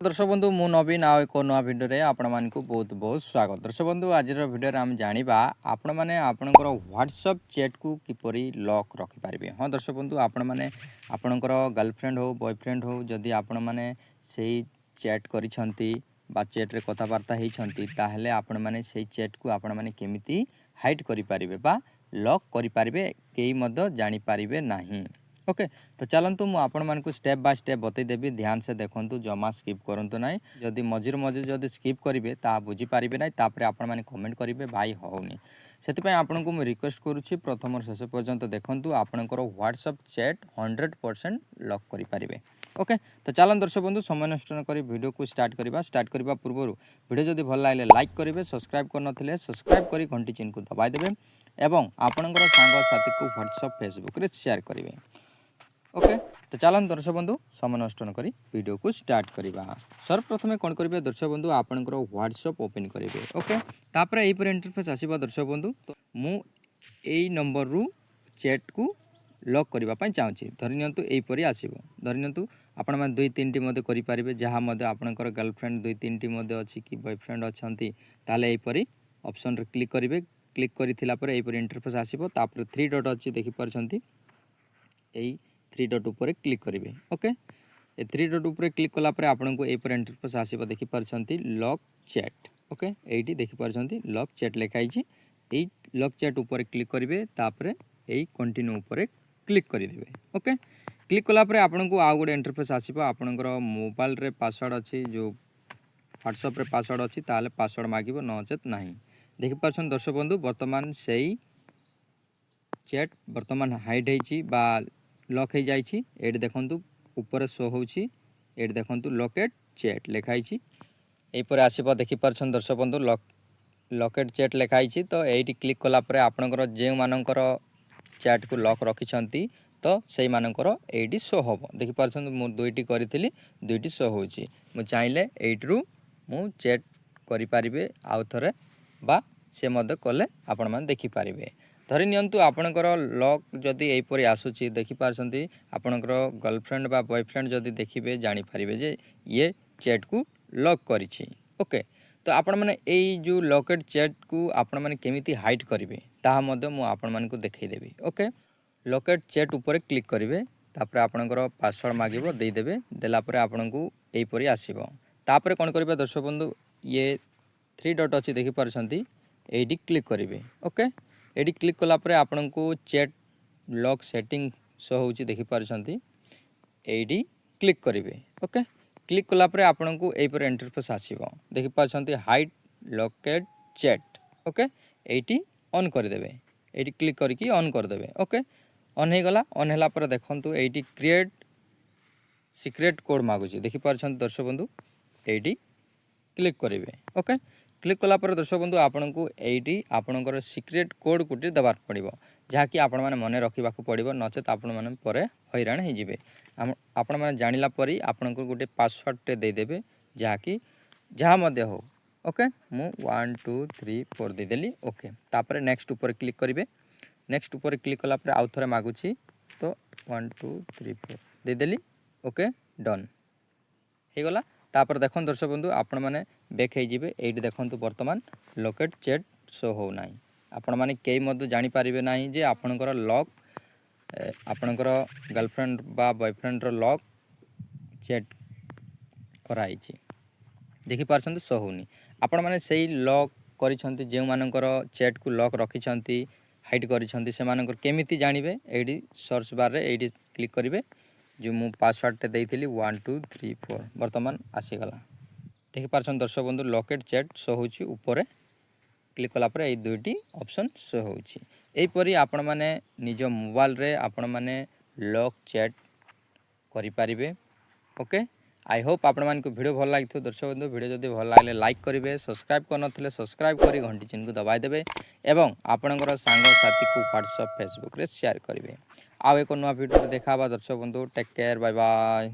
दर्शक बंधु मु नवीन आउ एक नया भिडियो रे आपण मानकु बहुत बहुत स्वागत। दर्शक बंधु आज भिडियो रे हम जानिबा आपण माने आपणकर व्हाट्सएप चैट को किपरि लॉक रखि पारिबे। हां दर्शक बंधु आपण माने आपणकर गर्लफ्रेंड हो बॉयफ्रेंड हो जदि आपण माने सेही चैट करिसंती बा चैट रे कथा वार्ता हेइसंती ताहले आपण माने सेही चैट को आपण माने केमिति हाइड करि पारिबे बा लॉक करि पारिबे केही मध्य जानि पारिबे नाही। ओके तो चलतु मुझे आपण मानक स्टेप बाय स्टेप बतईदेवी ध्यान से देखूँ जमा स्किप करूँ ना जदि मझिर मझिर जदि स्किप करेंगे ता बुझीपारे ना आपण मैंने कमेंट करेंगे भाई होनी से आपन को मुझे रिक्वेस्ट करुच्ची प्रथम शेष पर्यंत देखूँ आपणकर व्हाट्सएप चैट 100% लॉक करें। ओके तो चलन दर्शक बंधु समय नष्ट न करी वीडियो को स्टार्ट करने पूर्व वीडियो जदि भल लगे लाइक करेंगे सब्सक्राइब करनथिले सब्सक्राइब करी घंटी चिन्ह को दबाई देबे एवं आपणकर सांग साथी को व्हाट्सएप फेसबुक रे शेयर करेंगे। ओके तो चलन दर्शक बंधु समय नष्ट न करी वीडियो को स्टार्ट करवा। सर्वप्रथम कौन करेंगे दर्शक बंधु आपणकर व्हाट्सएप ओपन करेंगे। ओके तापर यहीपर इंटरफेस आसवा दर्शक बंधु तो मुझे नंबर रु चैट को लॉक करने चाहूँगी धरनियंतु यहीपरी आसो धरनियंतु आपण मैंने दुई तीन टी करेंगे जहाँ आपणकर गर्लफ्रेंड दुई तीन टी अच्छी कि बॉयफ्रेंड अच्छा ताले यहीपरी ऑप्शन रे क्लिक करेंगे। क्लिक कर इंटरफेस आसो तापर 3 डॉट अच्छी देखिपारछंती यही 3 डॉट ऊपर क्लिक करेंगे। ओके ए 3 डॉट ऊपर क्लिक कलापर आपन को एपर इंटरफेस आसो देखिपारछंती लॉक चैट। ओके एठी देखिपारछंती लॉक चैट लिखाई एई लॉक चैट ऊपर क्लिक करेंगे तापर एई कंटिन्यू ऊपर क्लिक करदेवे। ओके क्लिक कलापर आपन को आउ गोटे इंटरफेस आसो आपनकर मोबाइल रे पासवर्ड अच्छी जो व्हाट्सएप रे पासवर्ड अच्छी ताले पासवर्ड मागिबो नचेत नाही देखिपारछन दर्शक बंधु वर्तमान सेई चैट वर्तमान हाइड होइछि बा लॉक हो जाइछि। एड देखंतु ऊपर शो होछि एड देखंतु लॉकेट चैट लिखाई एपर आसीबो देखिपारछन दर्शक बंधु लॉकेट चैट लिखाई तो एटी क्लिक कला परे आपनकर जे मानकर चैट को लॉक रखिछंती तो सेई मानकर एटी शो होबो देखिपारछन मु दुईटी करिथिली दुईटी शो होछि मु चाहिले एटरू मु चैट करि पारिबे आउ थरे बा से मदे कले आपण मान देखि पारिबे। धरी नियंतु आपणकर लॉक जदि यहीपरी आसूची देखिपारछंती आपणकर गर्लफ्रेंड बा बॉयफ्रेंड जदि देखिबे जानि पारिबे जे ये चैट को लॉक करिछि। ओके तो आपण माने एई जो लॉकेट चैट को आपण माने केमिति हाइड करिवे ताहा मदे मु आपण मान को देखै देबी। ओके लॉकेट चैट ऊपर क्लिक करिवे तापर आपणकर पासवर्ड मागिबो देई देबे देला परे आपण को एहीपरी आसीबो तापर कोन करिवे दर्शक बंधु ये 3 डॉट अछि देखिपारछंती एडी क्लिक करिवे। ओके एडी क्लिक कला परे आपन को चैट लॉक सेटिंग शो होची देखिपारछंती एडी क्लिक करिवे। ओके क्लिक कला परे आपन को एपर इंटरफेस आसीबो देखिपारछंती हाइड लॉकेट चैट। ओके एटी ऑन कर देबे एटी क्लिक करके ऑन कर देबे। ओके ऑन हे गला ऑन हैला परे देखंतु एटी क्रिएट सीक्रेट कोड मागुची देखिपारछंती दर्शक बंधु एटी क्लिक करिवे। ओके क्लिक कला पर दर्शक बंधु आपन को एटी आपनकर सीक्रेट कोड कोटी दबार पड़िबो जहाँकि आपण माने मने रखिबा को पड़िबो नचेत आपण माने परे हैरान हे जिवे आपण माने जानिला परी आपन को गोटे पासवर्ड टे दे देबे जहाँकि जहाँ मध्य हो। ओके मु 1 2 3 4 दे देली। ओके तापर नेक्स्ट ऊपर क्लिक करिवे नेक्स्ट ऊपर क्लिक कला पर आउ थरे मागुची तो 1 2 3 4 दे देली। ओके डन हे गला तापर देखन दर्शक बंधु आपण माने बैक हे जिवे एठी देखंतु वर्तमान लॉकेट चैट शो हो नाही आपण माने केई मधु जानि पारिबे नाही जे आपनकर लॉक आपनकर गर्लफ्रेंड बा बॉयफ्रेंड रो लॉक चैट कराई छी देखि पारछंती शो होनी आपण माने सेही लॉक करिसंती जे मानकर चैट को लॉक रखिसंती हाइड करिसंती से मानकर केमिति जानिबे एठी सर्च बार रे एठी क्लिक करिवे जो मु पासवर्ड टे देइथिली 1 2 3 4 वर्तमान आसी गला देखिपारछन दर्शक बंधु लॉकेट चैट शो होची ऊपर क्लिक कला पर ए दुईटी ऑप्शन शो होची एहीपरी आपण माने निज मोबाइल रे आपण माने लॉक चैट करि पारिबे। ओके आई होप आपण मान को वीडियो भल लागिथो दर्शक बंधु वीडियो जदि भल लागले लाइक करिवे सब्सक्राइब करनथिले सब्सक्राइब करी घंटी चिन्ह को दबाई देबे एवं आपणकर सांग साथी को व्हाट्सएप फेसबुक रे शेयर करिवे। आउ एक नया वीडियो देखाबा दर्शक बंधु टेक केयर बाय बाय।